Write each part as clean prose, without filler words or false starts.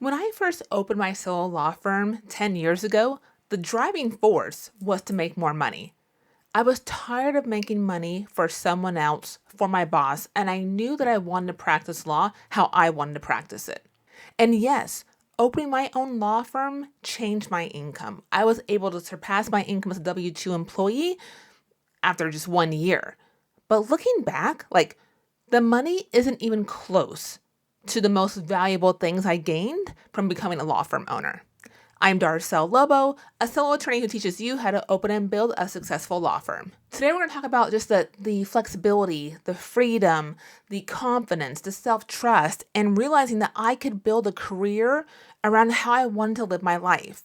When I first opened my solo law firm 10 years ago, the driving force was to make more money. I was tired of making money for someone else, for my boss, and I knew that I wanted to practice law how I wanted to practice it. And yes, opening my own law firm changed my income. I was able to surpass my income as a W-2 employee after just 1 year. But looking back, the money isn't even close to the most valuable things I gained from becoming a law firm owner. I'm Darcel Lobo, a solo attorney who teaches you how to open and build a successful law firm. Today we're going to talk about just the flexibility, the freedom, the confidence, the self-trust, and realizing that I could build a career around how I wanted to live my life.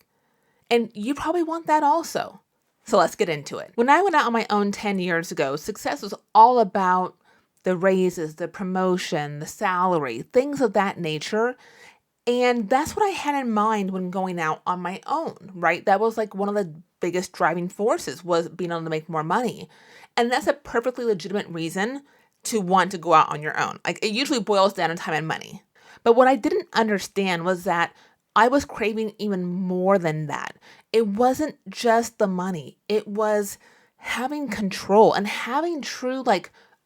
And you probably want that also. So let's get into it. When I went out on my own 10 years ago, success was all about the raises, the promotion, the salary, things of that nature. And that's what I had in mind when going out on my own, right? That was one of the biggest driving forces was being able to make more money. And that's a perfectly legitimate reason to want to go out on your own. It usually boils down to time and money. But what I didn't understand was that I was craving even more than that. It wasn't just the money. It was having control and having true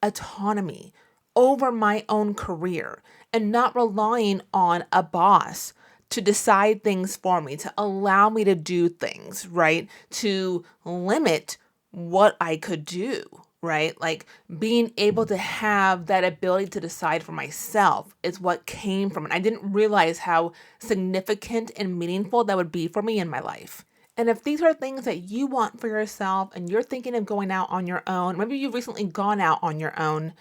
autonomy over my own career and not relying on a boss to decide things for me, to allow me to do things, right? To limit what I could do, right? Being able to have that ability to decide for myself is what came from it. I didn't realize how significant and meaningful that would be for me in my life. And if these are things that you want for yourself and you're thinking of going out on your own, maybe you've recently gone out on your own,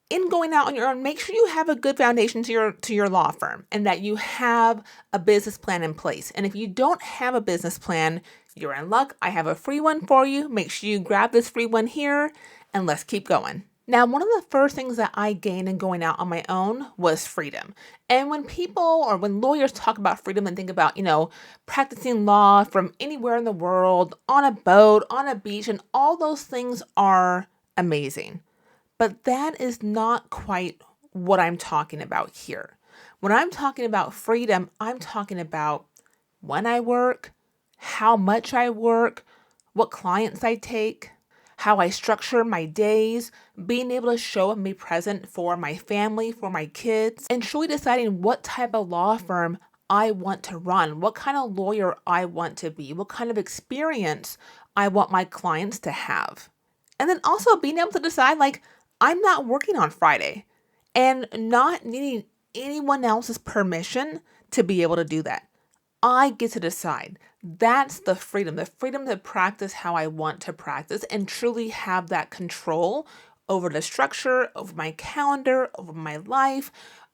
in going out on your own, make sure you have a good foundation to your law firm and that you have a business plan in place. And if you don't have a business plan, you're in luck. I have a free one for you. Make sure you grab this free one here and let's keep going. Now, one of the first things that I gained in going out on my own was freedom. And when people or when lawyers talk about freedom and think about, practicing law from anywhere in the world, on a boat, on a beach, and all those things are amazing. But that is not quite what I'm talking about here. When I'm talking about freedom, I'm talking about when I work, how much I work, what clients I take, how I structure my days, being able to show and be present for my family, for my kids, and truly deciding what type of law firm I want to run, what kind of lawyer I want to be, what kind of experience I want my clients to have. And then also being able to decide, I'm not working on Friday and not needing anyone else's permission to be able to do that. I get to decide. That's the freedom to practice how I want to practice and truly have that control over the structure, over my calendar, over my life,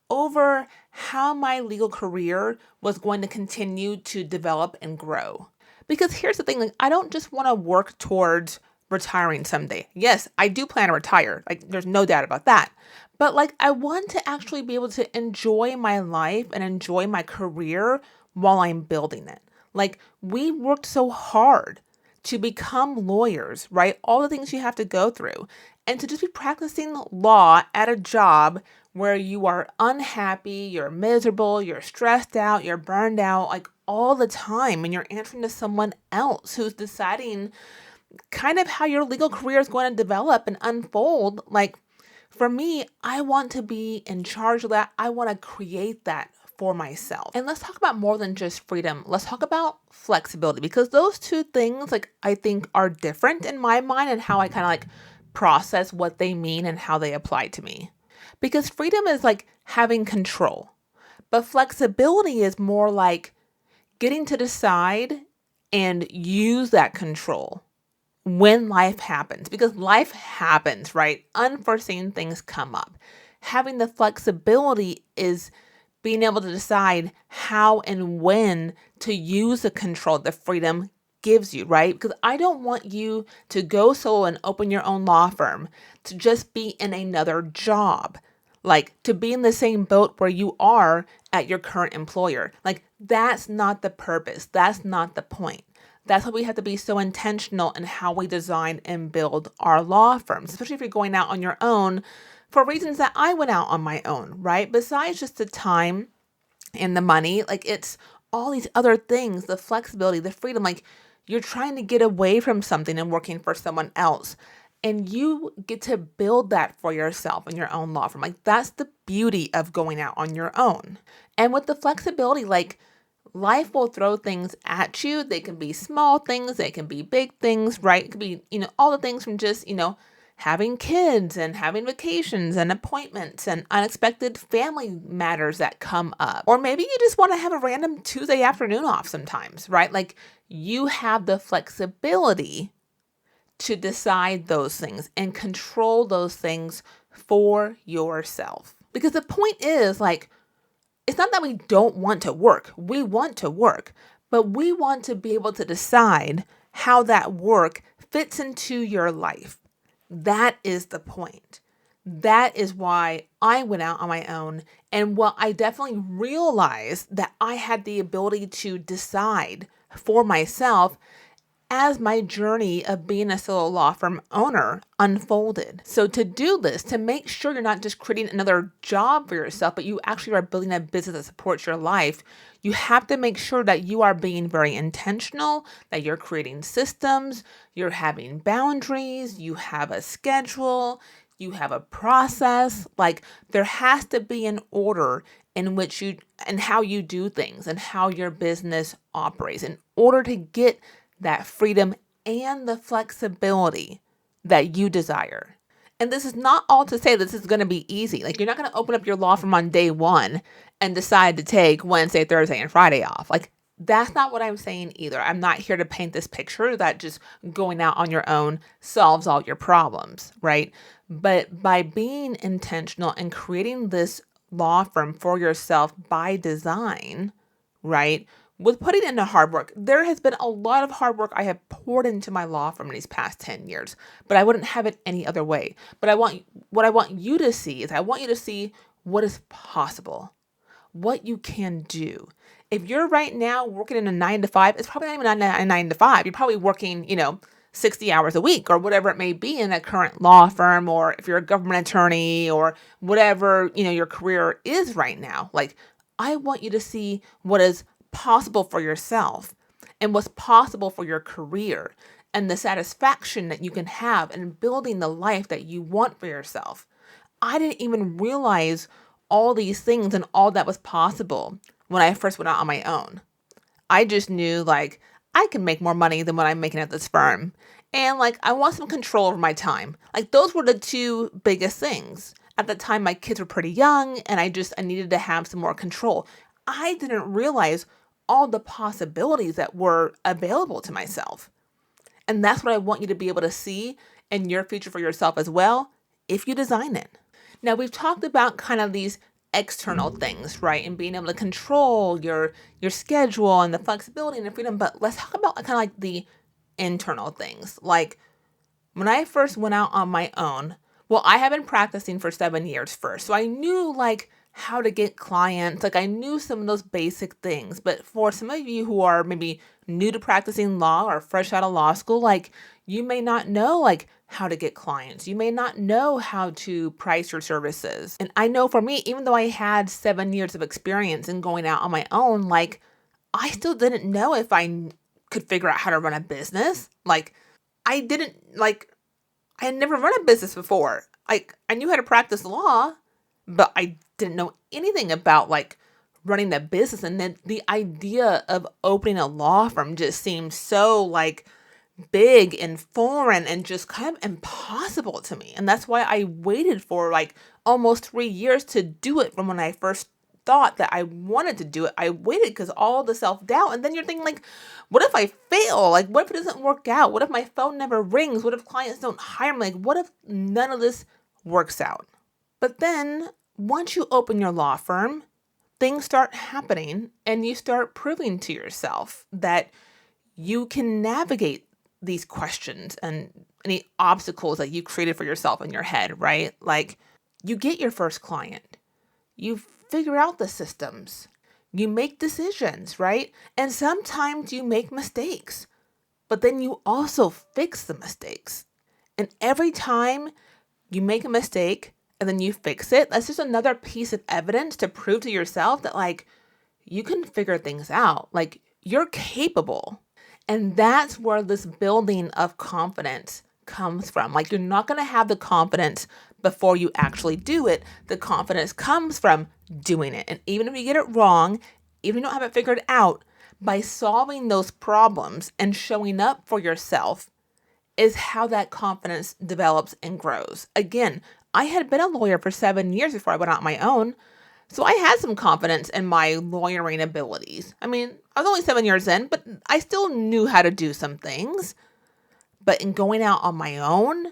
over how my legal career was going to continue to develop and grow. Because here's the thing, I don't just want to work towards retiring someday. Yes, I do plan to retire. There's no doubt about that. But I want to actually be able to enjoy my life and enjoy my career while I'm building it. We worked so hard to become lawyers, right? All the things you have to go through. And to just be practicing law at a job where you are unhappy, you're miserable, you're stressed out, you're burned out, all the time. And you're answering to someone else who's deciding kind of how your legal career is going to develop and unfold. For me, I want to be in charge of that. I want to create that for myself. And let's talk about more than just freedom. Let's talk about flexibility, because those two things, I think are different in my mind and how I kind of process what they mean and how they apply to me. Because freedom is having control, but flexibility is more getting to decide and use that control when life happens, because life happens, right? Unforeseen things come up. Having the flexibility is being able to decide how and when to use the control the freedom gives you, right? Because I don't want you to go solo and open your own law firm to just be in another job, to be in the same boat where you are at your current employer. That's not the purpose. That's not the point. That's why we have to be so intentional in how we design and build our law firms, especially if you're going out on your own for reasons that I went out on my own, right? Besides just the time and the money. Like it's all these other things, the flexibility, the freedom. Like you're trying to get away from something and working for someone else. And you get to build that for yourself in your own law firm. Like that's the beauty of going out on your own. And with the flexibility, like life will throw things at you. They can be small things, they can be big things, right? It could be, all the things from just, having kids and having vacations and appointments and unexpected family matters that come up. Or maybe you just want to have a random Tuesday afternoon off sometimes, right? Like you have the flexibility to decide those things and control those things for yourself. Because the point is, like, it's not that we don't want to work. We want to work, but we want to be able to decide how that work fits into your life. That is the point. That is why I went out on my own. And what I definitely realized that I had the ability to decide for myself as my journey of being a solo law firm owner unfolded. So to do this, to make sure you're not just creating another job for yourself, but you actually are building a business that supports your life, you have to make sure that you are being very intentional, that you're creating systems, you're having boundaries, you have a schedule, you have a process. Like there has to be an order in which you and how you do things and how your business operates in order to get that freedom and the flexibility that you desire. And this is not all to say this is going to be easy. Like you're not going to open up your law firm on day one and decide to take Wednesday, Thursday, and Friday off. Like that's not what I'm saying either. I'm not here to paint this picture that just going out on your own solves all your problems, right? But by being intentional and creating this law firm for yourself by design, right? With putting in the hard work, there has been a lot of hard work I have poured into my law firm in these past 10 years, but I wouldn't have it any other way. But what I want you to see is I want you to see what is possible, what you can do. If you're right now working in a 9 to 5, it's probably not even a 9 to 5. You're probably working, 60 hours a week or whatever it may be in a current law firm, or if you're a government attorney or whatever, your career is right now. Like I want you to see what is possible for yourself and what's possible for your career and the satisfaction that you can have in building the life that you want for yourself. I didn't even realize all these things and all that was possible when I first went out on my own. I just knew like I can make more money than what I'm making at this firm. And like I want some control over my time. Like those were the two biggest things. At the time my kids were pretty young and I needed to have some more control. I didn't realize all the possibilities that were available to myself. And that's what I want you to be able to see in your future for yourself as well, if you design it. Now, we've talked about kind of these external things, right? And being able to control your schedule and the flexibility and the freedom. But let's talk about kind of like the internal things. Like when I first went out on my own, well, I have been practicing for 7 years first. So I knew like how to get clients. Like I knew some of those basic things, but for some of you who are maybe new to practicing law or fresh out of law school, like you may not know like how to get clients. You may not know how to price your services. And I know for me, even though I had 7 years of experience in going out on my own, like I still didn't know if I could figure out how to run a business. Like I had never run a business before. Like I knew how to practice law, but I didn't know anything about like running the business. And then the idea of opening a law firm just seemed so like big and foreign and just kind of impossible to me. And that's why I waited for like almost 3 years to do it. From when I first thought that I wanted to do it, I waited because all the self-doubt. And then you're thinking like, what if I fail? Like, what if it doesn't work out? What if my phone never rings? What if clients don't hire me? Like, what if none of this works out? But then once you open your law firm, things start happening and you start proving to yourself that you can navigate these questions and any obstacles that you created for yourself in your head, right? Like you get your first client, you figure out the systems, you make decisions, right? And sometimes you make mistakes, but then you also fix the mistakes. And every time you make a mistake and then you fix it, that's just another piece of evidence to prove to yourself that like you can figure things out. Like, you're capable. And that's where this building of confidence comes from. Like, you're not going to have the confidence before you actually do it. The confidence comes from doing it. And even if you get it wrong, even if you don't have it figured out, by solving those problems and showing up for yourself is how that confidence develops and grows. Again, I had been a lawyer for 7 years before I went out on my own. So I had some confidence in my lawyering abilities. I mean, I was only 7 years in, but I still knew how to do some things. But in going out on my own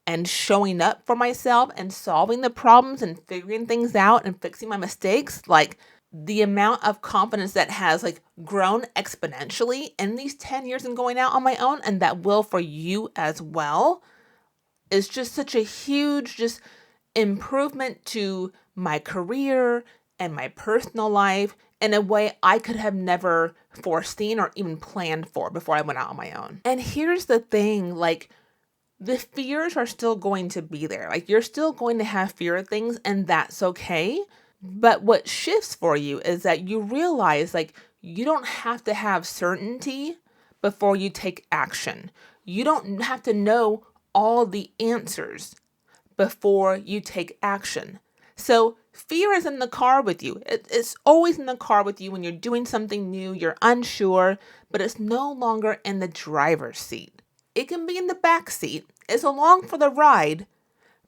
and showing up for myself and solving the problems and figuring things out and fixing my mistakes, like, the amount of confidence that has like grown exponentially in these 10 years in going out on my own, and that will for you as well, is just such a huge just improvement to my career and my personal life in a way I could have never foreseen or even planned for before I went out on my own. And here's the thing, like, the fears are still going to be there. Like, you're still going to have fear of things, and that's okay. But what shifts for you is that you realize, like, you don't have to have certainty before you take action. You don't have to know all the answers before you take action. So fear is in the car with you. It's always in the car with you when you're doing something new, you're unsure, but it's no longer in the driver's seat. It can be in the back seat. It's along for the ride,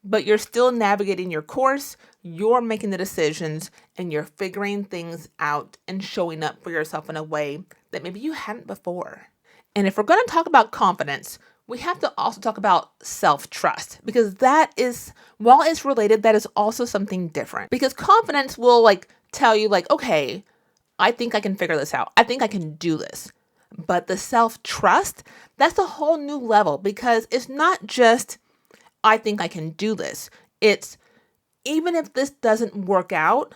but you're still navigating your course, you're making the decisions, and you're figuring things out and showing up for yourself in a way that maybe you hadn't before. And if we're going to talk about confidence, we have to also talk about self-trust, because that is, while it's related, that is also something different. Because confidence will like tell you like, okay, I think I can figure this out. I think I can do this. But the self-trust, that's a whole new level, because it's not just, I think I can do this. It's, even if this doesn't work out,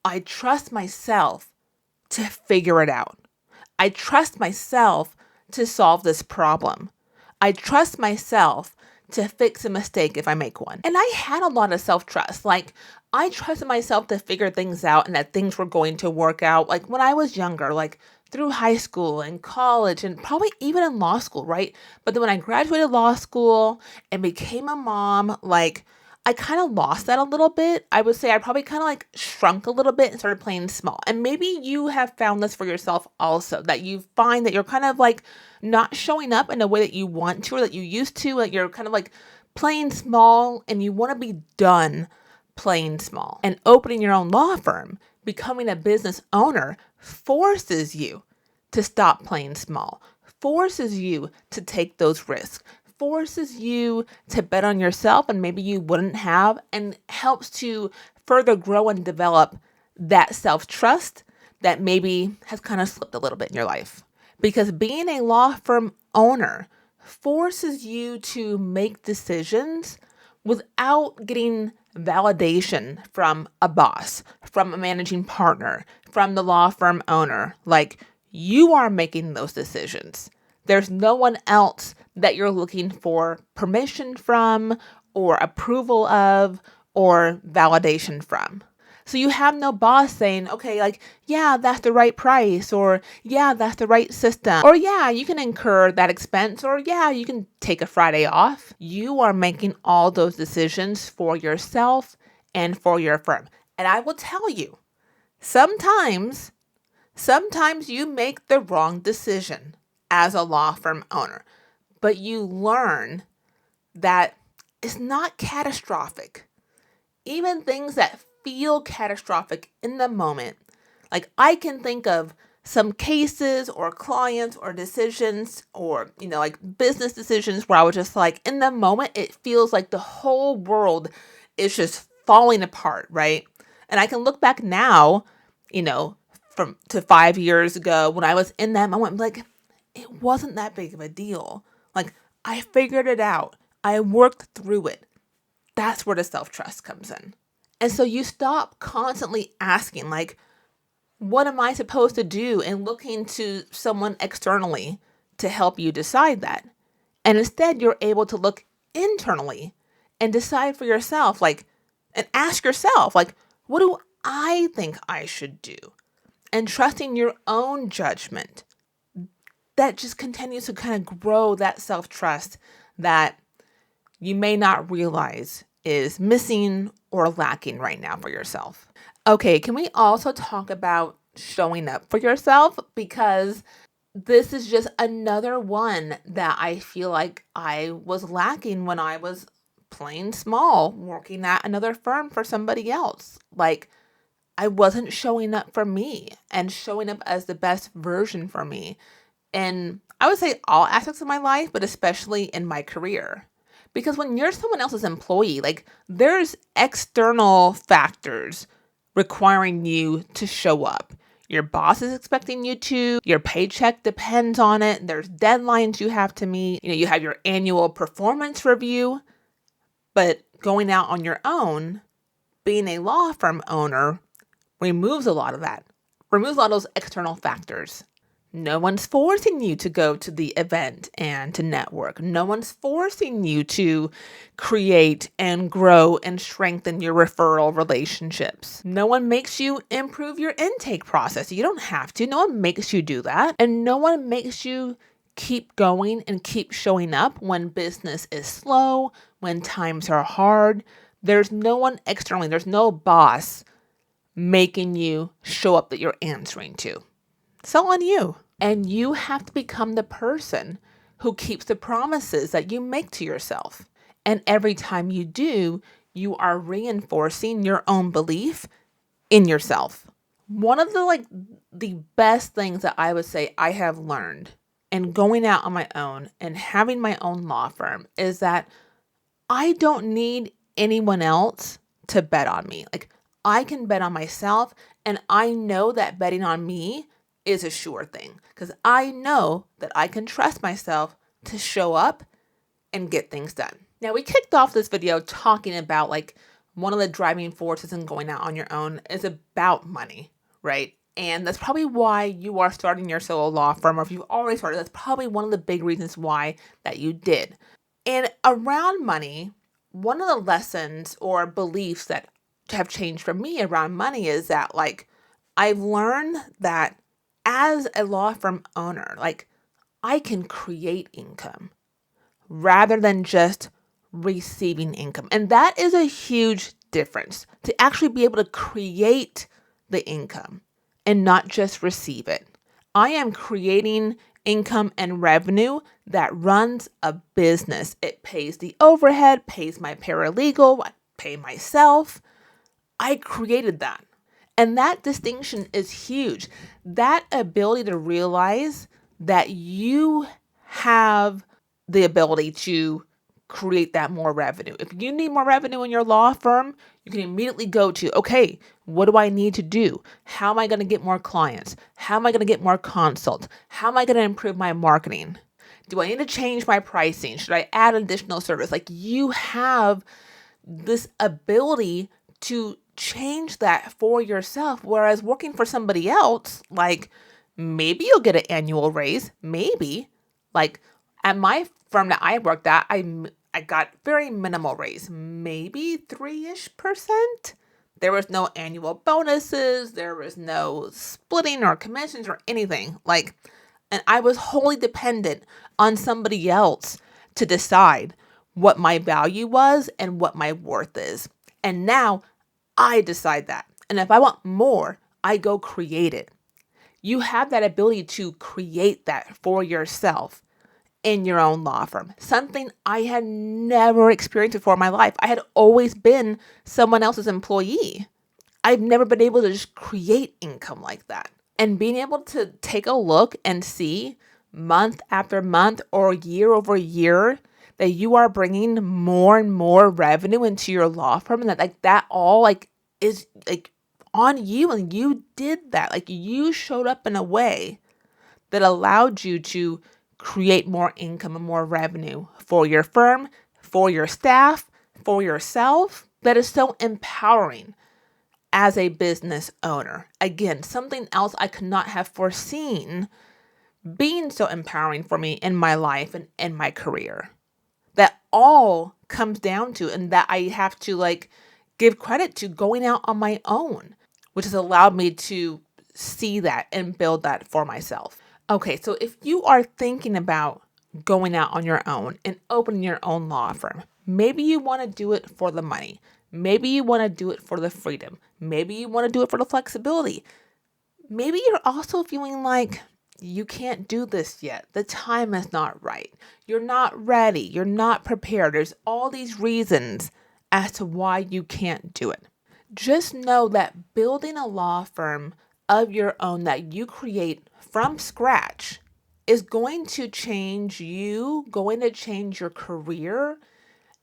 I trust myself to figure it out. I trust myself to solve this problem. I trust myself to fix a mistake if I make one. And I had a lot of self-trust. Like, I trusted myself to figure things out and that things were going to work out. Like, when I was younger, like through high school and college and probably even in law school, right? But then when I graduated law school and became a mom, like, I kind of lost that a little bit. I would say I probably kind of like shrunk a little bit and started playing small. And maybe you have found this for yourself also, that you find that you're kind of like not showing up in a way that you want to or that you used to, like you're kind of like playing small and you want to be done playing small. And opening your own law firm, becoming a business owner, forces you to stop playing small, forces you to take those risks, forces you to bet on yourself and maybe you wouldn't have, and helps to further grow and develop that self-trust that maybe has kind of slipped a little bit in your life. Because being a law firm owner forces you to make decisions without getting validation from a boss, from a managing partner, from the law firm owner. Like, you are making those decisions. There's no one else that you're looking for permission from or approval of or validation from. So you have no boss saying, okay, like, yeah, that's the right price, or yeah, that's the right system, or yeah, you can incur that expense, or yeah, you can take a Friday off. You are making all those decisions for yourself and for your firm. And I will tell you, sometimes you make the wrong decision as a law firm owner, but you learn that it's not catastrophic. Even things that feel catastrophic in the moment, like I can think of some cases or clients or decisions or, like business decisions where I was just like, in the moment, it feels like the whole world is just falling apart, right? And I can look back now, to 5 years ago when I was in that moment, like, it wasn't that big of a deal. Like, I figured it out. I worked through it. That's where the self-trust comes in. And so you stop constantly asking, like, what am I supposed to do? And looking to someone externally to help you decide that. And instead, you're able to look internally and decide for yourself, like, and ask yourself, like, what do I think I should do? and trusting your own judgment. That just continues to kind of grow that self-trust that you may not realize is missing or lacking right now for yourself. Okay, can we also talk about showing up for yourself? Because this is just another one that I feel like I was lacking when I was plain small, working at another firm for somebody else. Like, I wasn't showing up for me and showing up as the best version for me. And I would say all aspects of my life, but especially in my career. Because when you're someone else's employee, like there's external factors requiring you to show up. Your boss is expecting you to, your paycheck depends on it. There's deadlines you have to meet. You have your annual performance review, but going out on your own, being a law firm owner removes a lot of that, removes a lot of those external factors. No one's forcing you to go to the event and to network. No one's forcing you to create and grow and strengthen your referral relationships. No one makes you improve your intake process. You don't have to. No one makes you do that. And no one makes you keep going and keep showing up when business is slow, when times are hard. There's no one externally, there's no boss making you show up that you're answering to. It's all on you. And you have to become the person who keeps the promises that you make to yourself. And every time you do, you are reinforcing your own belief in yourself. One of the best things that I would say I have learned in going out on my own and having my own law firm is that I don't need anyone else to bet on me. Like, I can bet on myself, and I know that betting on me is a sure thing because I know that I can trust myself to show up and get things done. Now, we kicked off this video talking about one of the driving forces in going out on your own is about money, right? And that's probably why you are starting your solo law firm, or if you've already started, that's probably one of the big reasons why that you did. And around money, one of the lessons or beliefs that have changed for me around money is that I've learned that as a law firm owner, I can create income rather than just receiving income. And that is a huge difference, to actually be able to create the income and not just receive it. I am creating income and revenue that runs a business. It pays the overhead, pays my paralegal, I pay myself. I created that. And that distinction is huge. That ability to realize that you have the ability to create that more revenue. If you need more revenue in your law firm, you can immediately go to, okay, what do I need to do? How am I going to get more clients? How am I going to get more consults? How am I going to improve my marketing? Do I need to change my pricing? Should I add additional service? You have this ability to change that for yourself. Whereas working for somebody else, maybe you'll get an annual raise. Maybe. At my firm that I worked at, I got very minimal raise, maybe 3-ish%. There was no annual bonuses. There was no splitting or commissions or anything. And I was wholly dependent on somebody else to decide what my value was and what my worth is. And now I decide that. And if I want more, I go create it. You have that ability to create that for yourself in your own law firm. Something I had never experienced before in my life. I had always been someone else's employee. I've never been able to just create income like that. And being able to take a look and see month after month or year over year that you are bringing more and more revenue into your law firm, and that all is on you, and you did that. You showed up in a way that allowed you to create more income and more revenue for your firm, for your staff, for yourself. That is so empowering as a business owner. Again, something else I could not have foreseen being so empowering for me in my life and in my career. That all comes down to, and that I have to give credit to going out on my own, which has allowed me to see that and build that for myself. Okay, so if you are thinking about going out on your own and opening your own law firm, maybe you want to do it for the money. Maybe you want to do it for the freedom. Maybe you want to do it for the flexibility. Maybe you're also feeling like you can't do this yet. The time is not right. You're not ready. You're not prepared. There's all these reasons as to why you can't do it. Just know that building a law firm of your own that you create from scratch is going to change you, going to change your career,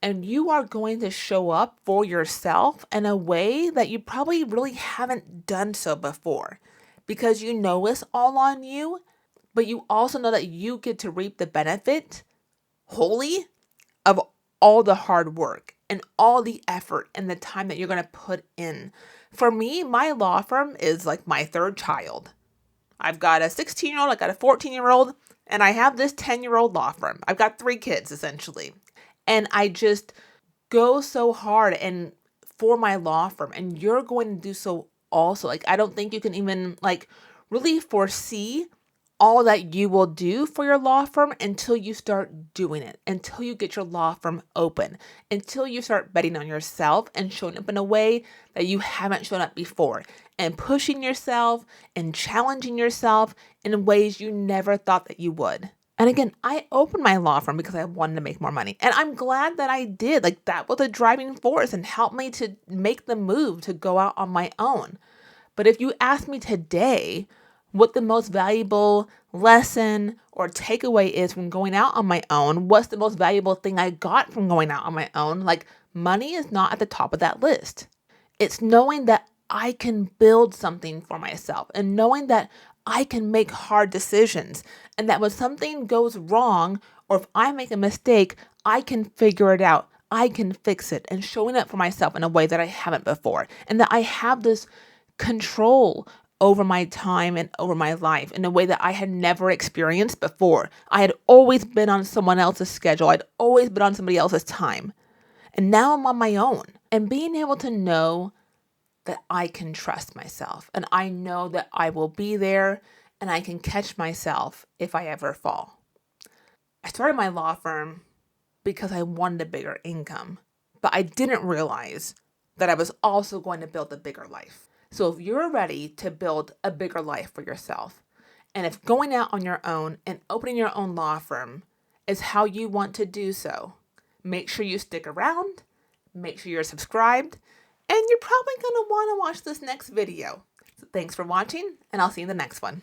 and you are going to show up for yourself in a way that you probably really haven't done so before, because you know it's all on you, but you also know that you get to reap the benefit wholly of all the hard work and all the effort and the time that you're going to put in. For me, my law firm is like my third child. I've got a 16-year-old, I got a 14-year-old, and I have this 10-year-old law firm. I've got 3 kids essentially. And I just go so hard and for my law firm, and you're going to do so also. Like, I don't think you can even really foresee all that you will do for your law firm until you start doing it, until you get your law firm open, until you start betting on yourself and showing up in a way that you haven't shown up before, and pushing yourself and challenging yourself in ways you never thought that you would. And again, I opened my law firm because I wanted to make more money. And I'm glad that I did. Like, that was a driving force and helped me to make the move to go out on my own. But if you ask me today what the most valuable lesson or takeaway is from going out on my own, what's the most valuable thing I got from going out on my own, money is not at the top of that list. It's knowing that I can build something for myself and knowing that I can make hard decisions, and that when something goes wrong or if I make a mistake, I can figure it out. I can fix it, and showing up for myself in a way that I haven't before, and that I have this control over my time and over my life in a way that I had never experienced before. I had always been on someone else's schedule. I'd always been on somebody else's time. And now I'm on my own. And being able to know that I can trust myself, and I know that I will be there, and I can catch myself if I ever fall. I started my law firm because I wanted a bigger income, but I didn't realize that I was also going to build a bigger life. So if you're ready to build a bigger life for yourself, and if going out on your own and opening your own law firm is how you want to do so, make sure you stick around, make sure you're subscribed, and you're probably going to want to watch this next video. So thanks for watching, and I'll see you in the next one.